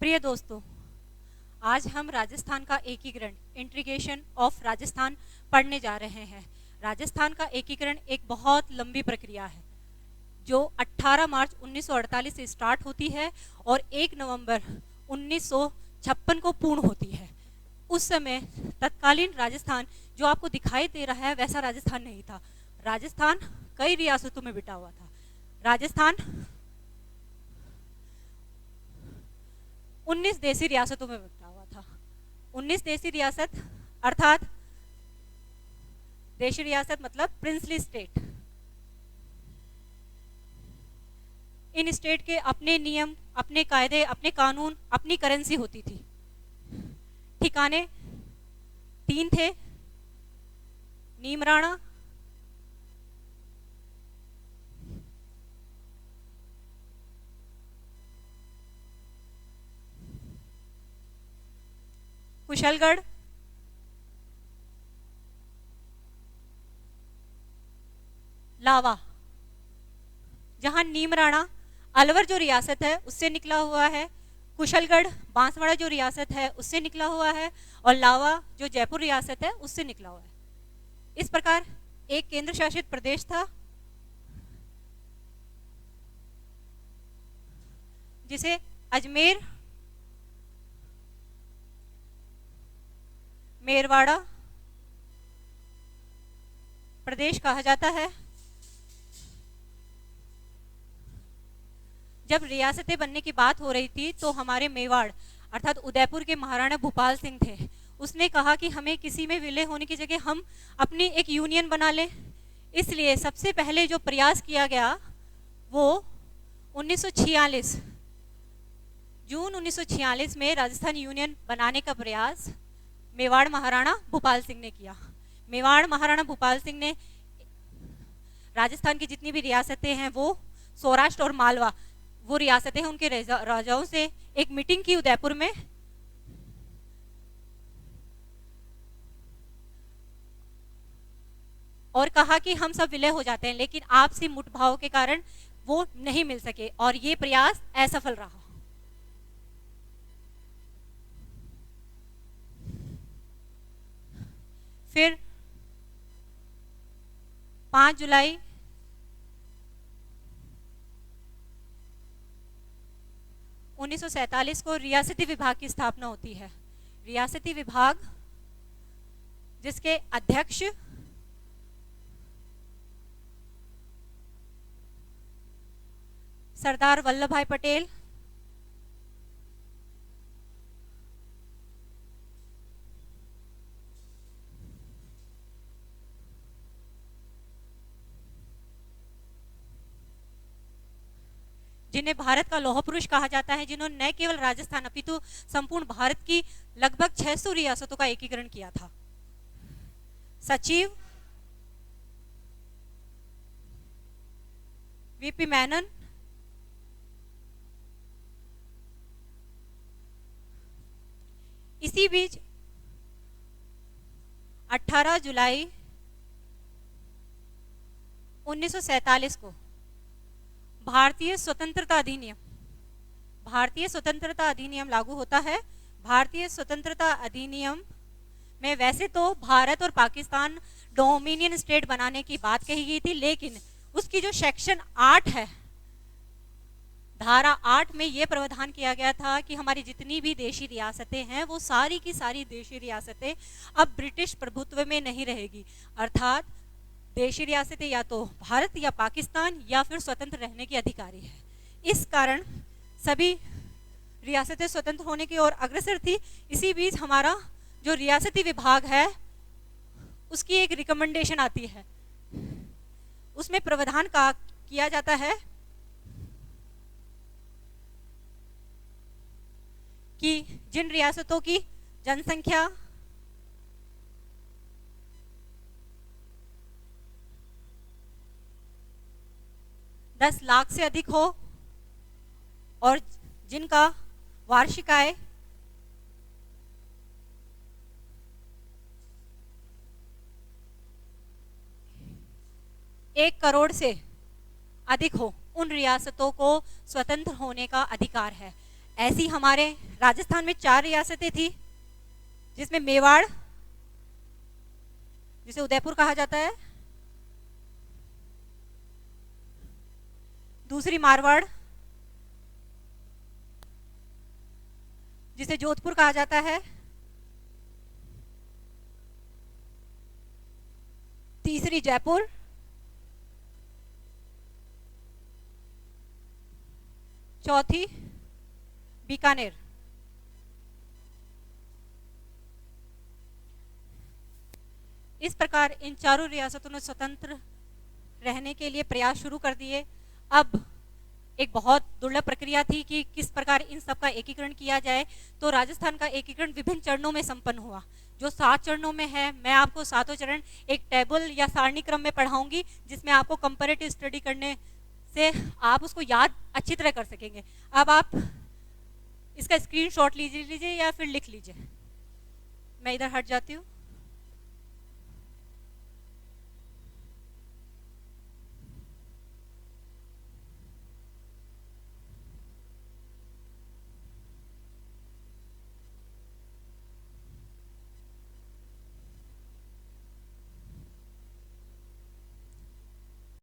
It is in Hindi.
प्रिय दोस्तों, आज हम राजस्थान का एकीकरण इंटीग्रेशन ऑफ राजस्थान पढ़ने जा रहे हैं। राजस्थान का एकीकरण एक बहुत लंबी प्रक्रिया है जो 18 मार्च 1948 से स्टार्ट होती है और 1 नवंबर 1956 को पूर्ण होती है। उस समय तत्कालीन राजस्थान जो आपको दिखाई दे रहा है वैसा राजस्थान नहीं था। राजस्थान कई रियासतों में बिटा हुआ था। राजस्थान 19 देशी रियासतों में बटा हुआ था। 19 देशी रियासत अर्थात देशी रियासत मतलब प्रिंसली स्टेट। इन स्टेट के अपने नियम, अपने कायदे, अपने कानून, अपनी करेंसी होती थी। ठिकाने 3 थे: नीमराणा, कुशलगढ़, लावा। जहां नीमराणा अलवर जो रियासत है उससे निकला हुआ है, कुशलगढ़ बांसवाड़ा जो रियासत है उससे निकला हुआ है, और लावा जो जयपुर रियासत है उससे निकला हुआ है। इस प्रकार एक केंद्र शासित प्रदेश था जिसे अजमेर, मेरवाड़ा प्रदेश कहा जाता है। जब रियासतें बनने की बात हो रही थी तो हमारे मेवाड़ अर्थात उदयपुर के महाराणा भूपाल सिंह थे। उसने कहा कि हमें किसी में विलय होने की जगह हम अपनी एक यूनियन बना लें। इसलिए सबसे पहले जो प्रयास किया गया वो 1946 जून 1946 में राजस्थान यूनियन बनाने का प्रयास मेवाड़ महाराणा भूपाल सिंह ने किया। मेवाड़ महाराणा भूपाल सिंह ने राजस्थान की जितनी भी रियासतें हैं वो सौराष्ट्र और मालवा वो रियासतें हैं उनके राजाओं से एक मीटिंग की उदयपुर में। और कहा कि हम सब विलय हो जाते हैं, लेकिन आपसी मुठभेड़ के कारण वो नहीं मिल सके और ये प्रयास असफल रहा। फिर 5 जुलाई 1947 को रियासती विभाग की स्थापना होती है। रियासती विभाग जिसके अध्यक्ष सरदार वल्लभ भाई पटेल, जिन्हें भारत का लौह पुरुष कहा जाता है, जिन्होंने न केवल राजस्थान अपितु संपूर्ण भारत की लगभग 600 रियासतों का एकीकरण किया था। सचिव वीपी मेनन, इसी बीच 18 जुलाई 1947 को भारतीय स्वतंत्रता अधिनियम लागू होता है। भारतीय स्वतंत्रता अधिनियम में वैसे तो भारत और पाकिस्तान डोमिनियन स्टेट बनाने की बात कही गई थी, लेकिन उसकी जो सेक्शन 8 है, धारा 8 में यह प्रावधान किया गया था कि हमारी जितनी भी देशी रियासतें हैं वो सारी की सारी देशी रियासतें अब ब्रिटिश प्रभुत्व में नहीं रहेगी। अर्थात देशी रियासतें या तो भारत या पाकिस्तान या फिर स्वतंत्र रहने की अधिकारी है। इस कारण सभी रियासतें स्वतंत्र होने की ओर अग्रसर थी। इसी बीच हमारा जो रियासती विभाग है उसकी एक रिकमेंडेशन आती है, उसमें प्रावधान किया जाता है कि जिन रियासतों की जनसंख्या 10 लाख से अधिक हो और जिनका वार्षिक आय 1 करोड़ से अधिक हो, उन रियासतों को स्वतंत्र होने का अधिकार है। ऐसी हमारे राजस्थान में 4 रियासतें थी, जिसमें मेवाड़, जिसे उदयपुर कहा जाता है, दूसरी मारवाड़, जिसे जोधपुर कहा जाता है, तीसरी जयपुर, चौथी बीकानेर। इस प्रकार इन चारों रियासतों ने स्वतंत्र रहने के लिए प्रयास शुरू कर दिए। अब एक बहुत दुर्लभ प्रक्रिया थी कि किस प्रकार इन सब का एकीकरण किया जाए। तो राजस्थान का एकीकरण विभिन्न चरणों में संपन्न हुआ, जो 7 चरणों में है। मैं आपको 7 चरण एक टेबल या सारणी क्रम में पढ़ाऊंगी, जिसमें आपको कंपैरेटिव स्टडी करने से आप उसको याद अच्छी तरह कर सकेंगे। अब आप इसका स्क्रीनशॉट लीजिए या फिर लिख लीजिए। मैं इधर हट जाती हूँ।